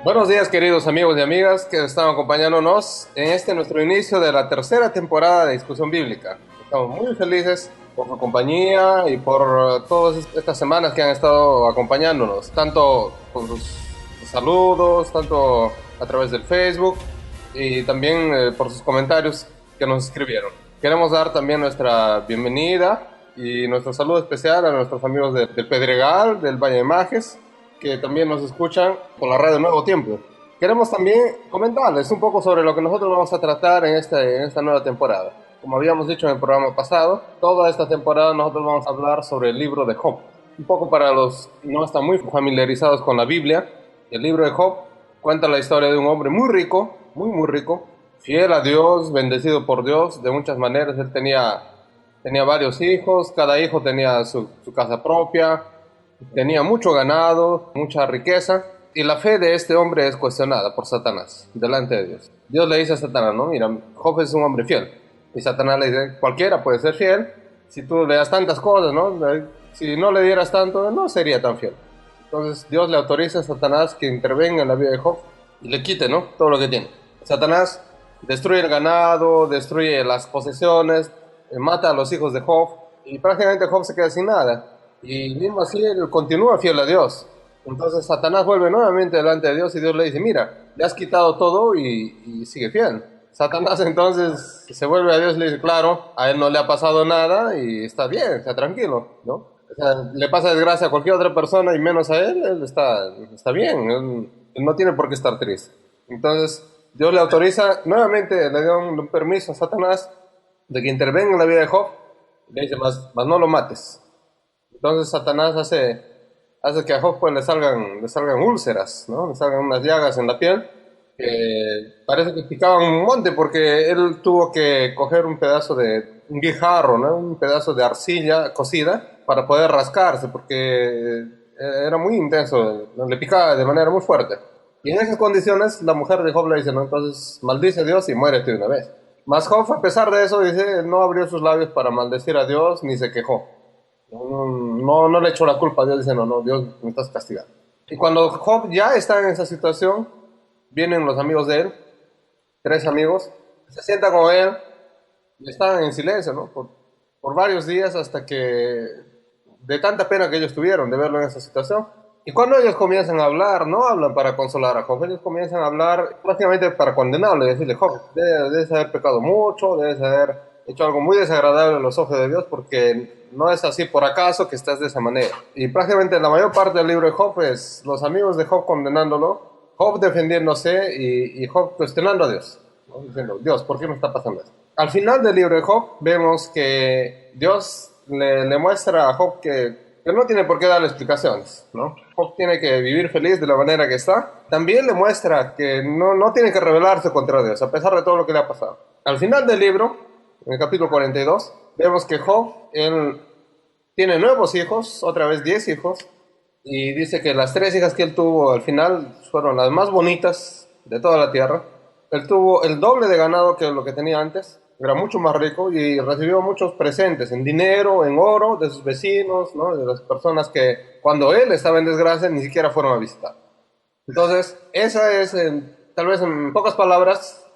Buenos días, queridos amigos y amigas que están acompañándonos en este nuestro inicio de la tercera temporada de Discusión Bíblica. Estamos muy felices por su compañía y por todas estas semanas que han estado acompañándonos, tanto por sus saludos, tanto a través del Facebook y también por sus comentarios que nos escribieron. Queremos dar también nuestra bienvenida y nuestro saludo especial a nuestros amigos del Pedregal, del Valle de Majes, que también nos escuchan por la radio Nuevo Tiempo. Queremos también comentarles un poco sobre lo que nosotros vamos a tratar en esta nueva temporada. Como habíamos dicho en el programa pasado, toda esta temporada nosotros vamos a hablar sobre el libro de Job. Un poco para los que no están muy familiarizados con la Biblia, el libro de Job cuenta la historia de un hombre muy rico, muy rico, fiel a Dios, bendecido por Dios de muchas maneras. Él tenía varios hijos, cada hijo tenía su casa propia, tenía mucho ganado, mucha riqueza, y la fe de este hombre es cuestionada por Satanás delante de Dios. Dios le dice a Satanás, no, mira, Job es un hombre fiel. Y Satanás le dice, cualquiera puede ser fiel si tú le das tantas cosas, ¿no? Si no le dieras tanto, no sería tan fiel. Entonces Dios le autoriza a Satanás que intervenga en la vida de Job y le quite, ¿no?, todo lo que tiene. Satanás destruye el ganado, destruye las posesiones, mata a los hijos de Job, y prácticamente Job se queda sin nada. Y mismo así él continúa fiel a Dios. Entonces Satanás vuelve nuevamente delante de Dios y Dios le dice, mira, le has quitado todo y sigue fiel. Satanás entonces se vuelve a Dios y le dice, claro, a él no le ha pasado nada y está bien, está tranquilo, ¿no? O sea, le pasa desgracia a cualquier otra persona y menos a él, él está bien, él no tiene por qué estar triste. Entonces Dios le autoriza, nuevamente le dio un permiso a Satanás de que intervenga en la vida de Job. Le dice, más no lo mates. Entonces Satanás hace que a Job pues, le salgan úlceras, ¿no? Le salgan unas llagas en la piel que parece que picaban un monte, porque él tuvo que coger un guijarro, ¿no?, un pedazo de arcilla cocida para poder rascarse, porque era muy intenso, ¿no?, le picaba de manera muy fuerte. Y en esas condiciones la mujer de Job le dice, no, entonces maldice a Dios y muérete de una vez. Mas Job, a pesar de eso, dice, no abrió sus labios para maldecir a Dios ni se quejó. No le echó la culpa a Dios, dice, no, Dios, me estás castigando. Y cuando Job ya está en esa situación, vienen los amigos de él, 3 amigos, se sientan con él y están en silencio, ¿no? Por varios días, hasta que, de tanta pena que ellos tuvieron de verlo en esa situación. Y cuando ellos comienzan a hablar, no hablan para consolar a Job, ellos comienzan a hablar prácticamente para condenarlo y decirle, Job, debes haber pecado mucho, debes haber hecho algo muy desagradable en los ojos de Dios, porque no es así por acaso que estás de esa manera. Y prácticamente la mayor parte del libro de Job es los amigos de Job condenándolo, Job defendiéndose y Job cuestionando a Dios, ¿no?, diciendo, Dios, ¿por qué me está pasando esto? Al final del libro de Job vemos que Dios le muestra a Job que no tiene por qué darle explicaciones, ¿no? Job tiene que vivir feliz de la manera que está. También le muestra que no tiene que rebelarse contra Dios, a pesar de todo lo que le ha pasado. Al final del libro, en el capítulo 42, vemos que Job, él tiene nuevos hijos, otra vez 10 hijos, y dice que las 3 hijas que él tuvo al final fueron las más bonitas de toda la tierra. Él tuvo el doble de ganado que lo que tenía antes, era mucho más rico y recibió muchos presentes en dinero, en oro, de sus vecinos, ¿no?, de las personas que cuando él estaba en desgracia ni siquiera fueron a visitar. Entonces, esa es, tal vez en pocas palabras,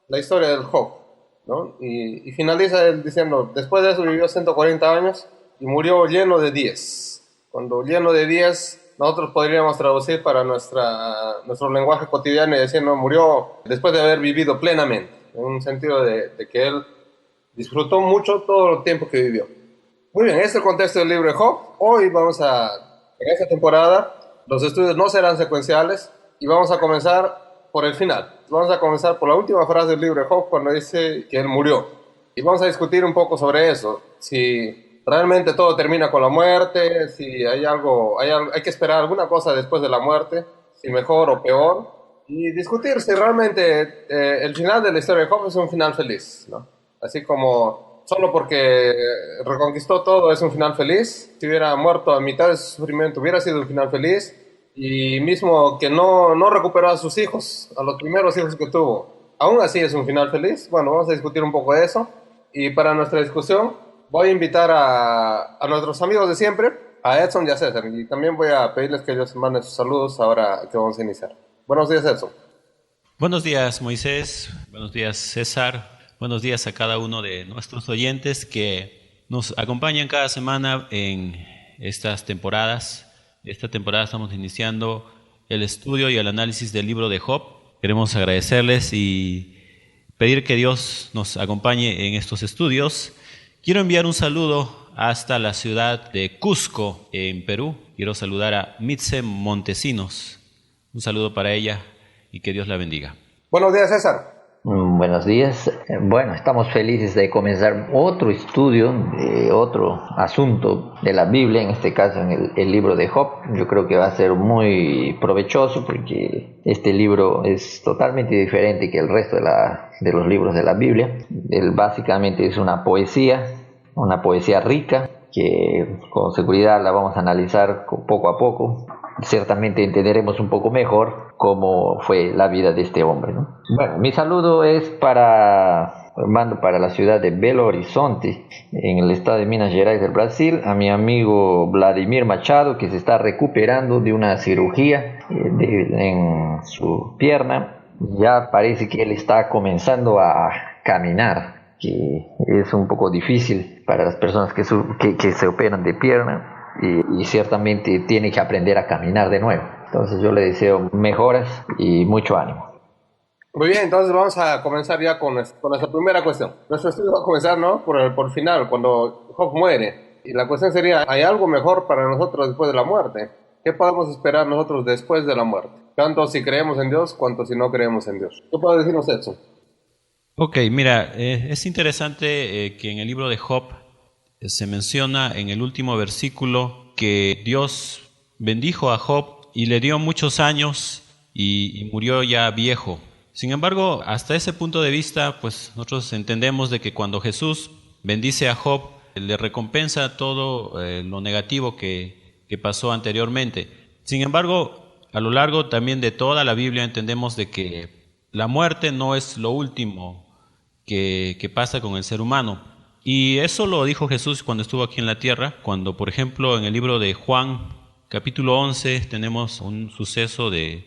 la historia del Job, ¿no? Y finaliza él diciendo, después de eso vivió 140 años y murió lleno de 10. Cuando lleno de 10, nosotros podríamos traducir para nuestro lenguaje cotidiano y decir, no, murió después de haber vivido plenamente, en un sentido de que él disfrutó mucho todo el tiempo que vivió. Muy bien, este es el contexto del libro de Job. Hoy en esta temporada, los estudios no serán secuenciales y vamos a comenzar por el final. Vamos a comenzar por la última frase del libro de Job, cuando dice que él murió. Y vamos a discutir un poco sobre eso. Si realmente todo termina con la muerte, si hay que esperar alguna cosa después de la muerte, si mejor o peor. y discutir si realmente el final de la historia de Job es un final feliz, ¿no? Así como solo porque reconquistó todo es un final feliz, si hubiera muerto a mitad de su sufrimiento hubiera sido un final feliz, y mismo que no recuperó a sus hijos, a los primeros hijos que tuvo, aún así es un final feliz. Bueno, vamos a discutir un poco de eso, y para nuestra discusión voy a invitar a nuestros amigos de siempre, a Edson y a César, y también voy a pedirles que ellos manden sus saludos ahora que vamos a iniciar. Buenos días, Edson. Buenos días, Moisés. Buenos días, César. Buenos días a cada uno de nuestros oyentes que nos acompañan cada semana en estas temporadas. Esta temporada estamos iniciando el estudio y el análisis del libro de Job. Queremos agradecerles y pedir que Dios nos acompañe en estos estudios. Quiero enviar un saludo hasta la ciudad de Cusco, en Perú. Quiero saludar a Mitze Montesinos. Un saludo para ella y que Dios la bendiga. Buenos días, César. Buenos días. Bueno, estamos felices de comenzar otro estudio de otro asunto de la Biblia, en este caso en el libro de Job. Yo creo que va a ser muy provechoso porque este libro es totalmente diferente que el resto de los libros de la Biblia. Él básicamente es una poesía rica que con seguridad la vamos a analizar poco a poco. Ciertamente entenderemos un poco mejor cómo fue la vida de este hombre, ¿no? Bueno, mi saludo mando para la ciudad de Belo Horizonte, en el estado de Minas Gerais del Brasil, a mi amigo Vladimir Machado, que se está recuperando de una cirugía en su pierna. Ya parece que él está comenzando a caminar, que es un poco difícil para las personas que se operan de pierna. Y ciertamente tiene que aprender a caminar de nuevo. Entonces yo le deseo mejoras y mucho ánimo. Muy bien, entonces vamos a comenzar ya con nuestra primera cuestión. Nuestro estudio va a comenzar, ¿no? Por el final, cuando Job muere. Y la cuestión sería, ¿hay algo mejor para nosotros después de la muerte? ¿Qué podemos esperar nosotros después de la muerte? Tanto si creemos en Dios, cuanto si no creemos en Dios. ¿Qué puede decirnos Edson? Ok, mira, es interesante que en el libro de Job se menciona en el último versículo que Dios bendijo a Job y le dio muchos años y murió ya viejo. Sin embargo, hasta ese punto de vista, pues nosotros entendemos de que cuando Jesús bendice a Job, le recompensa todo lo negativo que pasó anteriormente. Sin embargo, a lo largo también de toda la Biblia entendemos de que la muerte no es lo último que pasa con el ser humano. Y eso lo dijo Jesús cuando estuvo aquí en la tierra, cuando, por ejemplo, en el libro de Juan, capítulo 11, tenemos un suceso de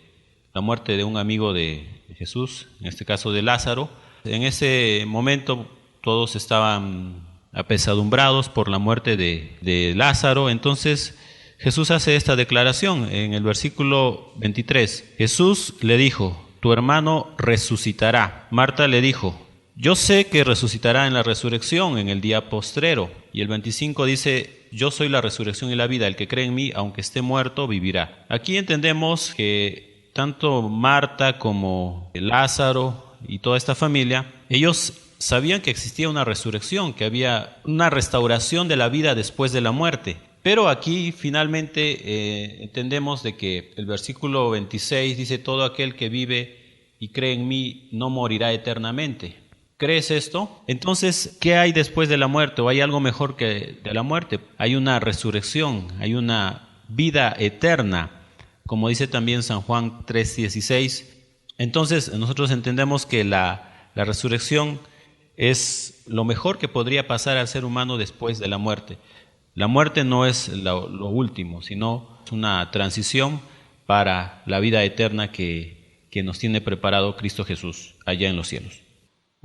la muerte de un amigo de Jesús, en este caso de Lázaro. En ese momento todos estaban apesadumbrados por la muerte de Lázaro. Entonces Jesús hace esta declaración en el versículo 23. Jesús le dijo, tu hermano resucitará. Marta le dijo, yo sé que resucitará en la resurrección en el día postrero. Y el 25 dice, yo soy la resurrección y la vida, el que cree en mí, aunque esté muerto, vivirá. Aquí entendemos que tanto Marta como Lázaro y toda esta familia, ellos sabían que existía una resurrección, que había una restauración de la vida después de la muerte. Pero aquí finalmente entendemos de que el versículo 26 dice, todo aquel que vive y cree en mí no morirá eternamente. ¿Crees esto? Entonces, ¿qué hay después de la muerte? ¿O hay algo mejor que de la muerte? Hay una resurrección, hay una vida eterna, como dice también San Juan 3:16. Entonces, nosotros entendemos que la resurrección es lo mejor que podría pasar al ser humano después de la muerte. La muerte no es lo último, sino es una transición para la vida eterna que nos tiene preparado Cristo Jesús allá en los cielos.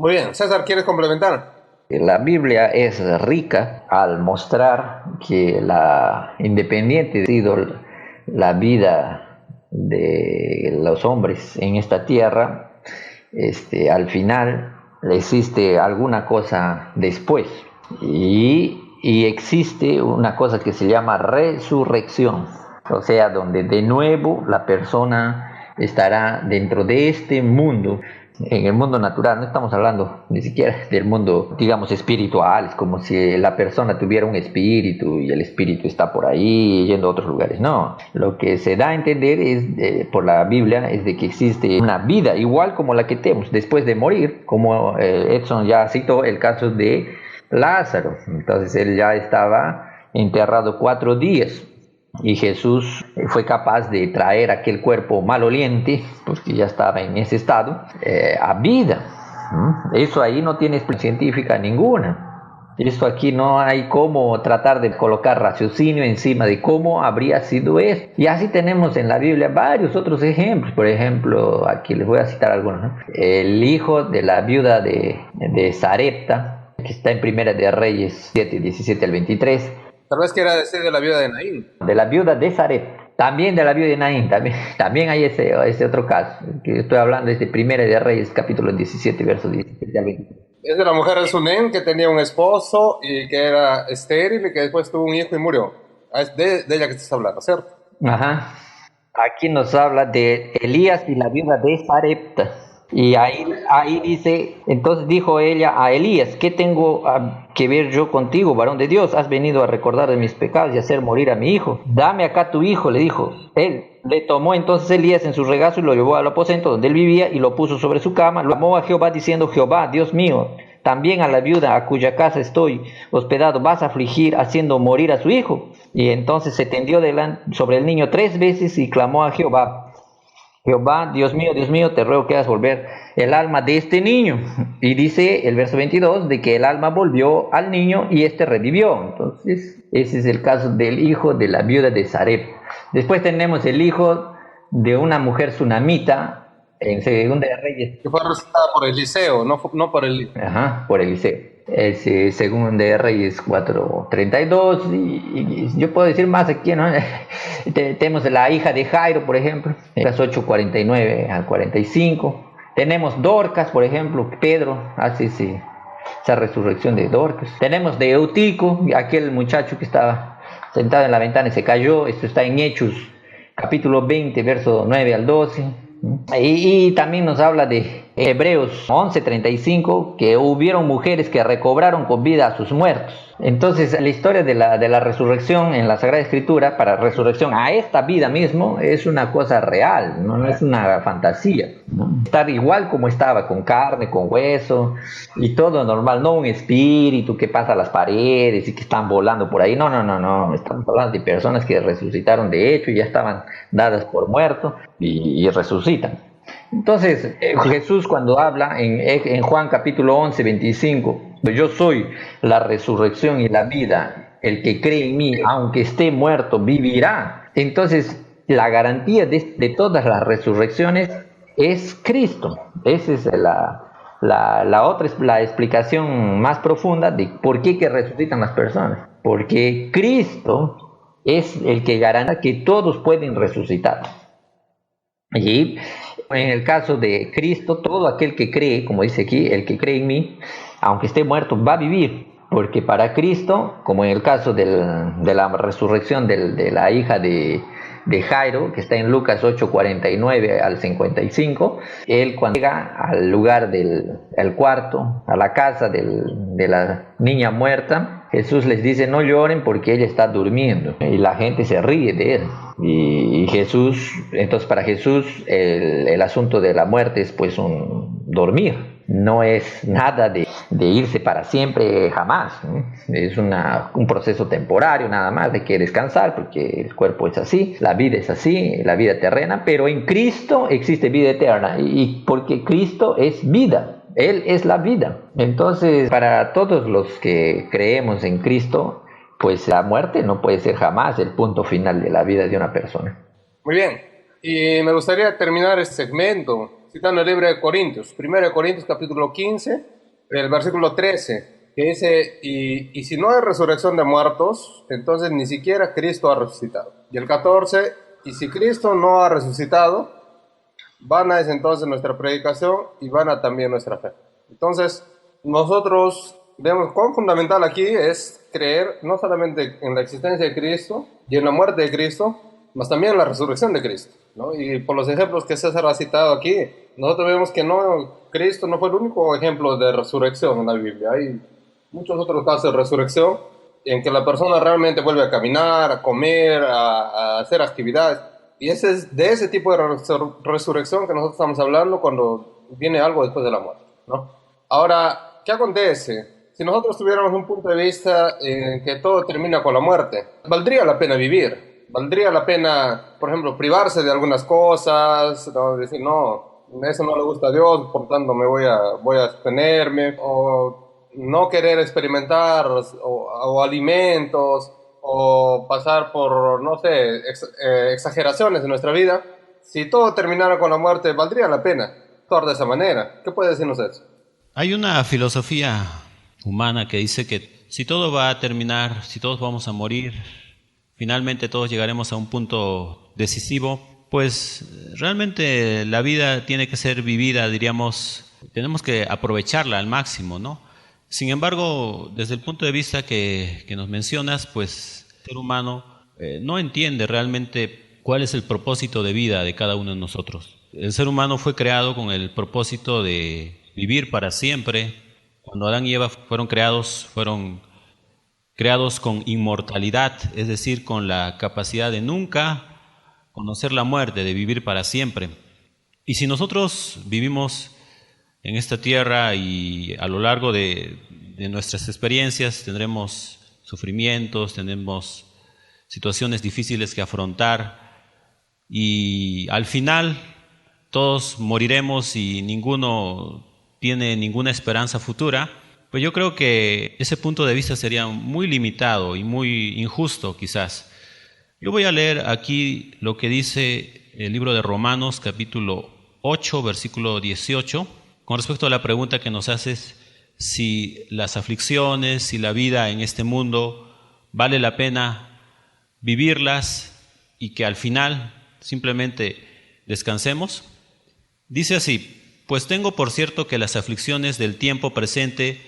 Muy bien, César, ¿quieres complementar? La Biblia es rica al mostrar que independiente de sido la vida de los hombres en esta tierra, al final existe alguna cosa después y existe una cosa que se llama resurrección, o sea, donde de nuevo la persona estará dentro de este mundo en el mundo natural, no estamos hablando ni siquiera del mundo, digamos, espiritual, es como si la persona tuviera un espíritu y el espíritu está por ahí yendo a otros lugares. No, lo que se da a entender es, por la Biblia, es de que existe una vida igual como la que tenemos después de morir, como Edson ya citó el caso de Lázaro. Entonces él ya estaba enterrado 4 días. Y Jesús fue capaz de traer aquel cuerpo maloliente, porque ya estaba en ese estado, a vida. Eso ahí no tiene explicación científica ninguna. Esto aquí no hay cómo tratar de colocar raciocinio encima de cómo habría sido esto. Y así tenemos en la Biblia varios otros ejemplos. Por ejemplo, aquí les voy a citar algunos, ¿no? El hijo de la viuda de Sarepta, que está en Primera de Reyes 7, 17 al 23. Tal vez quiera decir de la viuda de Naín. De la viuda de Sarepta, también de la viuda de Naín, también hay ese otro caso, que estoy hablando de Primera de Reyes, capítulo 17, versos 17 al 20. Es de la mujer de Sunén que tenía un esposo y que era estéril y que después tuvo un hijo y murió. Es de ella que estás hablando, ¿cierto? Ajá. Aquí nos habla de Elías y la viuda de Sarepta. Y ahí dice, entonces dijo ella a Elías: ¿qué tengo que ver yo contigo, varón de Dios? Has venido a recordar de mis pecados y hacer morir a mi hijo. Dame acá tu hijo, le dijo. Él le tomó entonces Elías en su regazo y lo llevó al aposento donde él vivía y lo puso sobre su cama. Lo llamó a Jehová diciendo: Jehová, Dios mío, también a la viuda a cuya casa estoy hospedado vas a afligir haciendo morir a su hijo. Y entonces se tendió sobre el niño 3 veces y clamó a Jehová: Jehová, Dios mío, te ruego que hagas volver el alma de este niño. Y dice el verso 22 de que el alma volvió al niño y este revivió. Entonces, ese es el caso del hijo de la viuda de Sarepta. Después tenemos el hijo de una mujer sunamita en Segunda de Reyes. Que fue resucitada por Eliseo, no por el... Ajá, por Eliseo. Es Segunda de Reyes 4:32 y yo puedo decir más aquí, ¿no? Tenemos la hija de Jairo, por ejemplo, las 8:49 al 45. Tenemos Dorcas, por ejemplo, Pedro hace esa resurrección de Dorcas. Tenemos de Eutico, aquel muchacho que estaba sentado en la ventana y se cayó. Esto está en Hechos, capítulo 20, verso 9 al 12. Y también nos habla de Hebreos 11:35, que hubieron mujeres que recobraron con vida a sus muertos. Entonces la historia de la resurrección en la Sagrada Escritura, para resurrección a esta vida mismo, es una cosa real, no es una fantasía, ¿no? Estar igual como estaba, con carne, con hueso y todo normal, no un espíritu que pasa a las paredes y que están volando por ahí. No, estamos hablando de personas que resucitaron de hecho y ya estaban dadas por muertos y resucitan. Entonces Jesús, cuando habla en Juan capítulo 11:25, yo soy la resurrección y la vida, el que cree en mí, aunque esté muerto, vivirá. Entonces la garantía de todas las resurrecciones es Cristo. Esa es la explicación más profunda de por qué que resucitan las personas. Porque Cristo es el que garantiza que todos pueden resucitar. Y en el caso de Cristo, todo aquel que cree, como dice aquí, el que cree en mí, aunque esté muerto, va a vivir. Porque para Cristo, como en el caso de la resurrección de la hija de Jairo, que está en Lucas 8:49 al 55, él cuando llega al lugar del cuarto, a la casa de la niña muerta, Jesús les dice: no lloren porque ella está durmiendo. Y la gente se ríe de él. Y Jesús, entonces para Jesús el asunto de la muerte es pues un dormir. No es nada de irse para siempre, jamás, ¿no? Es un proceso temporario nada más, de que descansar, porque el cuerpo es así, la vida es así, la vida terrena, pero en Cristo existe vida eterna, y porque Cristo es vida, Él es la vida. Entonces, para todos los que creemos en Cristo, pues la muerte no puede ser jamás el punto final de la vida de una persona. Muy bien, y me gustaría terminar este segmento citando el libro de Corintios, 1 Corintios capítulo 15, el versículo 13, que dice: y si no hay resurrección de muertos, entonces ni siquiera Cristo ha resucitado. Y el 14, y si Cristo no ha resucitado, vana es entonces nuestra predicación y vana también nuestra fe. Entonces, nosotros vemos cuán fundamental aquí es creer no solamente en la existencia de Cristo y en la muerte de Cristo, mas también en la resurrección de Cristo. ¿no? Y por los ejemplos que César ha citado aquí, nosotros vemos que no, Cristo no fue el único ejemplo de resurrección en la Biblia. Hay muchos otros casos de resurrección en que la persona realmente vuelve a caminar, a comer, a hacer actividades. Y ese es de ese tipo de resurrección que nosotros estamos hablando cuando viene algo después de la muerte, ¿no? Ahora, ¿qué acontece? Si nosotros tuviéramos un punto de vista en que todo termina con la muerte, valdría la pena vivir, valdría la pena, por ejemplo, privarse de algunas cosas, ¿no? Decir, no, eso no le gusta a Dios, por tanto voy a abstenerme, o no querer experimentar o alimentos, o pasar por, no sé, exageraciones en nuestra vida. Si todo terminara con la muerte, valdría la pena actuar de esa manera. ¿Qué puede decirnos eso? Hay una filosofía humana que dice que si todo va a terminar, si todos vamos a morir, finalmente todos llegaremos a un punto decisivo, pues realmente la vida tiene que ser vivida, diríamos, tenemos que aprovecharla al máximo, ¿no? Sin embargo, desde el punto de vista que nos mencionas, pues el ser humano no entiende realmente cuál es el propósito de vida de cada uno de nosotros. El ser humano fue creado con el propósito de vivir para siempre. Cuando Adán y Eva fueron creados con inmortalidad, es decir, con la capacidad de nunca conocer la muerte, de vivir para siempre. Y si nosotros vivimos en esta tierra y a lo largo de nuestras experiencias tendremos sufrimientos, tendremos situaciones difíciles que afrontar y al final todos moriremos y ninguno tiene ninguna esperanza futura, pues yo creo que ese punto de vista sería muy limitado y muy injusto quizás. Yo voy a leer aquí lo que dice el libro de Romanos, capítulo 8, versículo 18, con respecto a la pregunta que nos haces, si las aflicciones, si la vida en este mundo vale la pena vivirlas y que al final simplemente descansemos. Dice así: pues tengo por cierto que las aflicciones del tiempo presente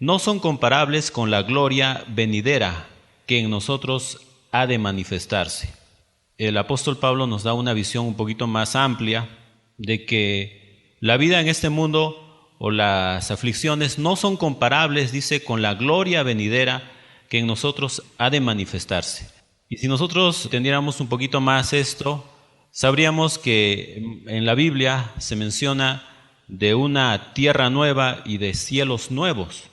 no son comparables con la gloria venidera que en nosotros ha de manifestarse. El apóstol Pablo nos da una visión un poquito más amplia de que la vida en este mundo o las aflicciones no son comparables, dice, con la gloria venidera que en nosotros ha de manifestarse. Y si nosotros entendiéramos un poquito más esto, sabríamos que en la Biblia se menciona de una tierra nueva y de cielos nuevos,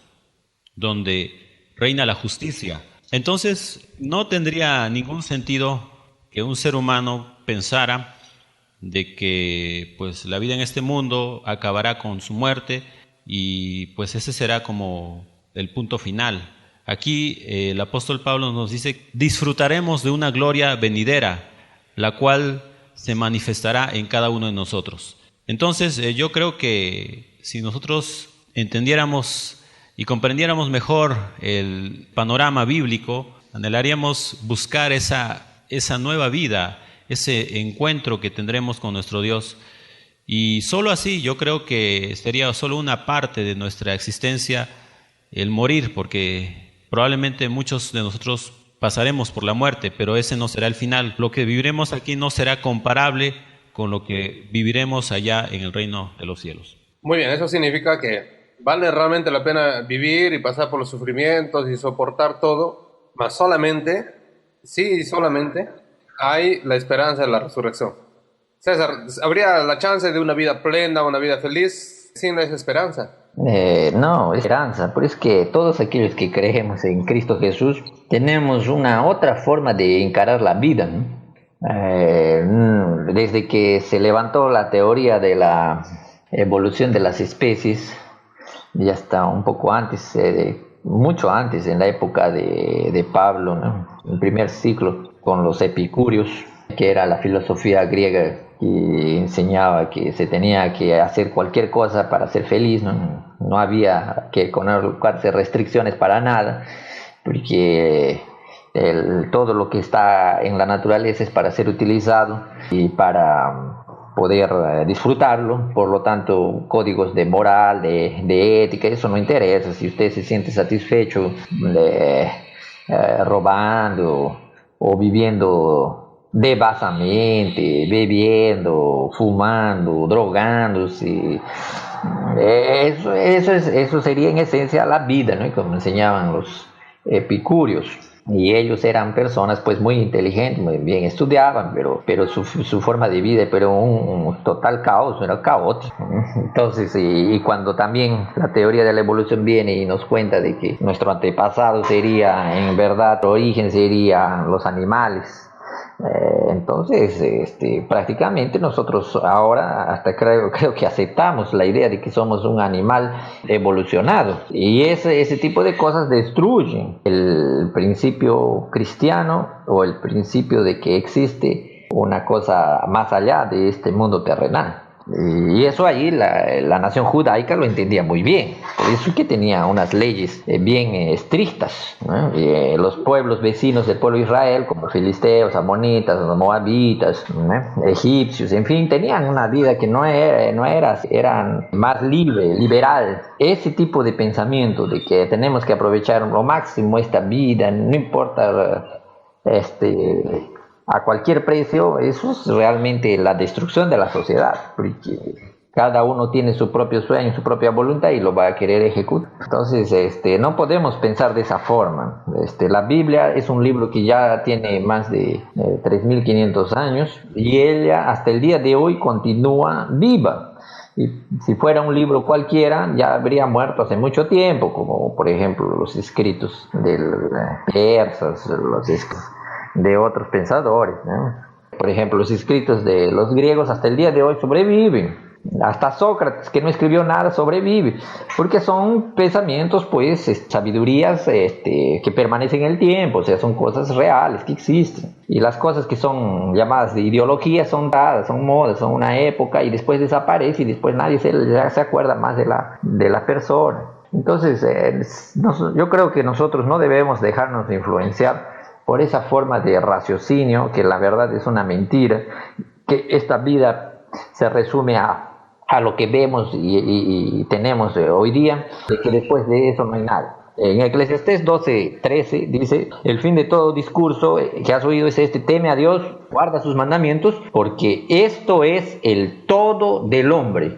donde reina la justicia. Entonces, no tendría ningún sentido que un ser humano pensara de que pues la vida en este mundo acabará con su muerte y pues ese será como el punto final. Aquí el apóstol Pablo nos dice: disfrutaremos de una gloria venidera, la cual se manifestará en cada uno de nosotros. Entonces yo creo que si nosotros entendiéramos y comprendiéramos mejor el panorama bíblico, anhelaríamos buscar esa nueva vida, ese encuentro que tendremos con nuestro Dios. Y solo así yo creo que sería solo una parte de nuestra existencia el morir, porque probablemente muchos de nosotros pasaremos por la muerte, pero ese no será el final. Lo que viviremos aquí no será comparable con lo que viviremos allá en el reino de los cielos. Muy bien, eso significa que vale realmente la pena vivir y pasar por los sufrimientos y soportar todo, mas solamente, sí, solamente hay la esperanza de la resurrección. César, ¿habría la chance de una vida plena, una vida feliz sin esa esperanza? No, esperanza, pero es que todos aquellos que creemos en Cristo Jesús tenemos una otra forma de encarar la vida, ¿no? Desde que se levantó la teoría de la evolución de las especies, ya está un poco antes, mucho antes, en la época de Pablo, ¿no? El primer siglo, con los epicúreos, que era la filosofía griega que enseñaba que se tenía que hacer cualquier cosa para ser feliz, ¿no? No había que colocarse restricciones para nada, porque todo lo que está en la naturaleza es para ser utilizado y para poder disfrutarlo. Por lo tanto, códigos de moral, de ética, eso no interesa. Si usted se siente satisfecho robando o viviendo devasamente, bebiendo, fumando, drogándose. Eso sería en esencia la vida, ¿no? Como enseñaban los epicúreos. Y ellos eran personas pues muy inteligentes, muy bien estudiaban, pero su forma de vida era un total caos, era caótico. Entonces, y cuando también la teoría de la evolución viene y nos cuenta de que nuestro antepasado sería, en verdad, el origen serían los animales. Entonces, prácticamente nosotros ahora hasta creo que aceptamos la idea de que somos un animal evolucionado, y ese tipo de cosas destruyen el principio cristiano o el principio de que existe una cosa más allá de este mundo terrenal. Y eso ahí la nación judaica lo entendía muy bien, por eso que tenía unas leyes bien estrictas, ¿no? Los pueblos vecinos del pueblo de Israel, como filisteos, amonitas, moabitas, ¿no? Egipcios, en fin, tenían una vida que eran más liberal. Ese tipo de pensamiento de que tenemos que aprovechar lo máximo esta vida, no importa a cualquier precio, eso es realmente la destrucción de la sociedad, porque cada uno tiene su propio sueño, su propia voluntad y lo va a querer ejecutar. Entonces, no podemos pensar de esa forma. La Biblia es un libro que ya tiene más de 3.500 años y ella hasta el día de hoy continúa viva. Y si fuera un libro cualquiera, ya habría muerto hace mucho tiempo, como por ejemplo los escritos de persas, de otros pensadores, ¿no? Por ejemplo, los escritos de los griegos hasta el día de hoy sobreviven. Hasta Sócrates, que no escribió nada, sobrevive, porque son pensamientos, pues, sabidurías que permanecen en el tiempo, o sea, son cosas reales que existen. Y las cosas que son llamadas de ideología son dadas, son modas, son una época y después desaparece y después nadie se acuerda más de la persona. Entonces, yo creo que nosotros no debemos dejarnos influenciar por esa forma de raciocinio, que la verdad es una mentira, que esta vida se resume a lo que vemos y tenemos hoy día, de que después de eso no hay nada. En Eclesiastés 12:13 dice: el fin de todo discurso que has oído es este: teme a Dios, guarda sus mandamientos, porque esto es el todo del hombre.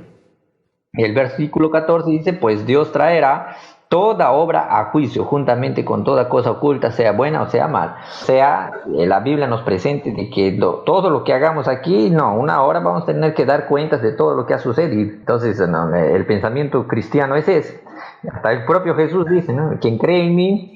El versículo 14 dice: pues Dios traerá toda obra a juicio, juntamente con toda cosa oculta, sea buena o sea mala. O sea, la Biblia nos presenta de que todo lo que hagamos aquí, una hora vamos a tener que dar cuentas de todo lo que ha sucedido. Entonces, el pensamiento cristiano es ese. Hasta el propio Jesús dice, ¿no? Quien cree en mí,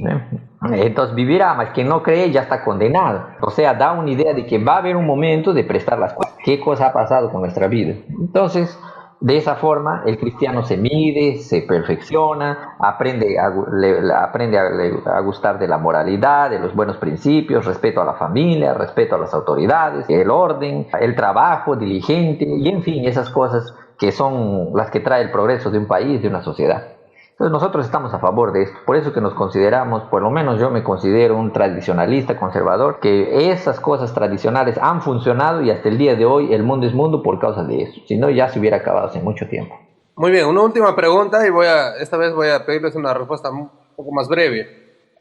entonces vivirá, mas quien no cree ya está condenado. O sea, da una idea de que va a haber un momento de prestar las cuentas. ¿Qué cosa ha pasado con nuestra vida? Entonces, de esa forma, el cristiano se mide, se perfecciona, aprende a gustar de la moralidad, de los buenos principios, respeto a la familia, respeto a las autoridades, el orden, el trabajo diligente y, en fin, esas cosas que son las que trae el progreso de un país, de una sociedad. Entonces nosotros estamos a favor de esto, por eso que nos consideramos, por lo menos yo me considero un tradicionalista, conservador, que esas cosas tradicionales han funcionado y hasta el día de hoy el mundo es mundo por causa de eso, si no ya se hubiera acabado hace mucho tiempo. Muy bien, una última pregunta y esta vez voy a pedirles una respuesta un poco más breve.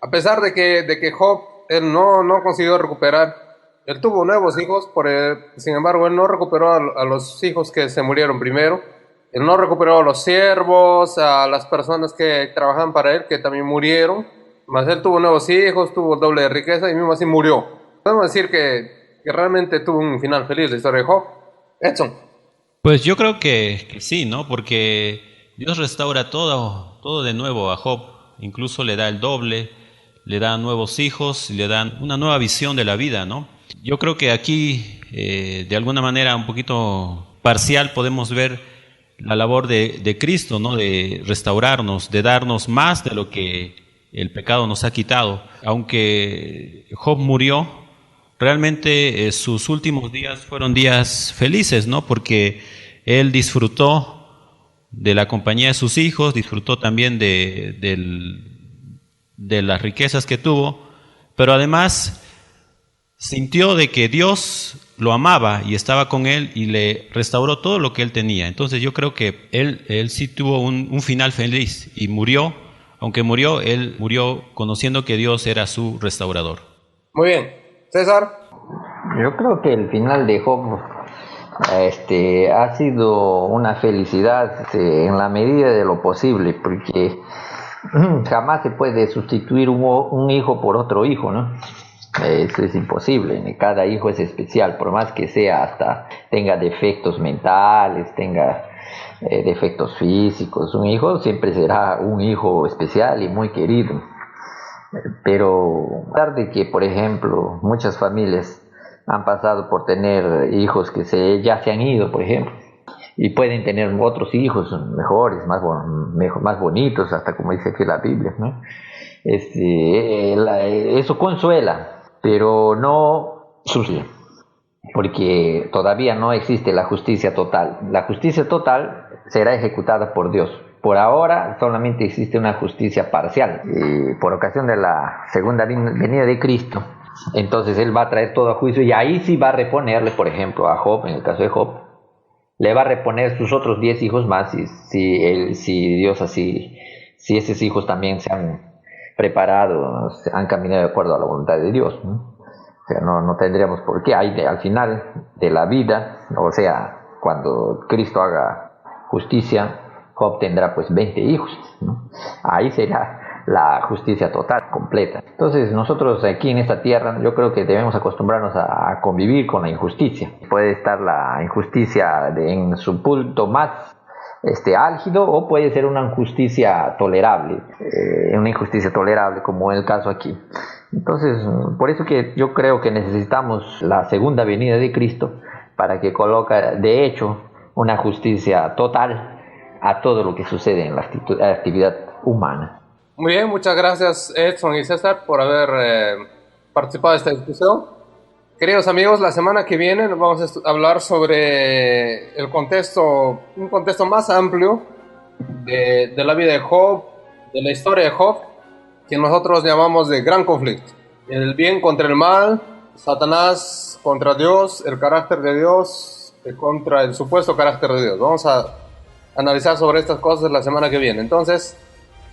A pesar de que Job, él no consiguió recuperar, él tuvo nuevos hijos, sin embargo él no recuperó a los hijos que se murieron primero. Él no recuperó a los siervos, a las personas que trabajaban para él, que también murieron. Mas él tuvo nuevos hijos, tuvo el doble de riqueza y mismo así murió. Podemos decir que realmente tuvo un final feliz la historia de Job. Edson. Pues yo creo que sí, ¿no? Porque Dios restaura todo de nuevo a Job. Incluso le da el doble, le da nuevos hijos, le dan una nueva visión de la vida, ¿no? Yo creo que aquí, de alguna manera un poquito parcial, podemos ver la labor de Cristo, ¿no? De restaurarnos, de darnos más de lo que el pecado nos ha quitado. Aunque Job murió, realmente sus últimos días fueron días felices, ¿no? Porque él disfrutó de la compañía de sus hijos, disfrutó también de las riquezas que tuvo, pero además sintió de que Dios lo amaba y estaba con él y le restauró todo lo que él tenía. Entonces yo creo que él sí tuvo un final feliz y murió. Aunque murió, él murió conociendo que Dios era su restaurador. Muy bien. César. Yo creo que el final de Job ha sido una felicidad en la medida de lo posible, porque jamás se puede sustituir un hijo por otro hijo, ¿no? Eso es imposible. Cada hijo es especial, por más que sea hasta tenga defectos mentales, tenga defectos físicos. Un hijo siempre será un hijo especial y muy querido. Pero tarde que, por ejemplo, muchas familias han pasado por tener hijos que ya se han ido, por ejemplo, y pueden tener otros hijos mejores, más bonitos, hasta como dice aquí la Biblia, ¿no? Eso consuela, pero no sucia, porque todavía no existe la justicia total. La justicia total será ejecutada por Dios. Por ahora solamente existe una justicia parcial, por ocasión de la segunda venida de Cristo. Entonces Él va a traer todo a juicio, y ahí sí va a reponerle, por ejemplo, a Job, en el caso de Job, le va a reponer sus otros 10 hijos más, si Dios así, si esos hijos también se han preparado, han caminado de acuerdo a la voluntad de Dios, ¿no? O sea, no tendríamos por qué. Al final de la vida, o sea, cuando Cristo haga justicia, Job tendrá pues 20 hijos, ¿no? Ahí será la justicia total, completa. Entonces nosotros aquí en esta tierra, yo creo que debemos acostumbrarnos a convivir con la injusticia. Puede estar la injusticia en su punto más álgido, o puede ser una injusticia tolerable, como en el caso aquí. Entonces, por eso que yo creo que necesitamos la segunda venida de Cristo, para que coloque de hecho una justicia total a todo lo que sucede en la actividad humana. Muy bien, muchas gracias Edson y César por haber participado de esta discusión. Queridos amigos, la semana que viene nos vamos a hablar sobre un contexto más amplio de la vida de Job, de la historia de Job, que nosotros llamamos de gran conflicto. El bien contra el mal, Satanás contra Dios, el carácter de Dios contra el supuesto carácter de Dios. Vamos a analizar sobre estas cosas la semana que viene. Entonces,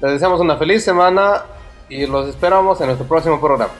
les deseamos una feliz semana y los esperamos en nuestro próximo programa.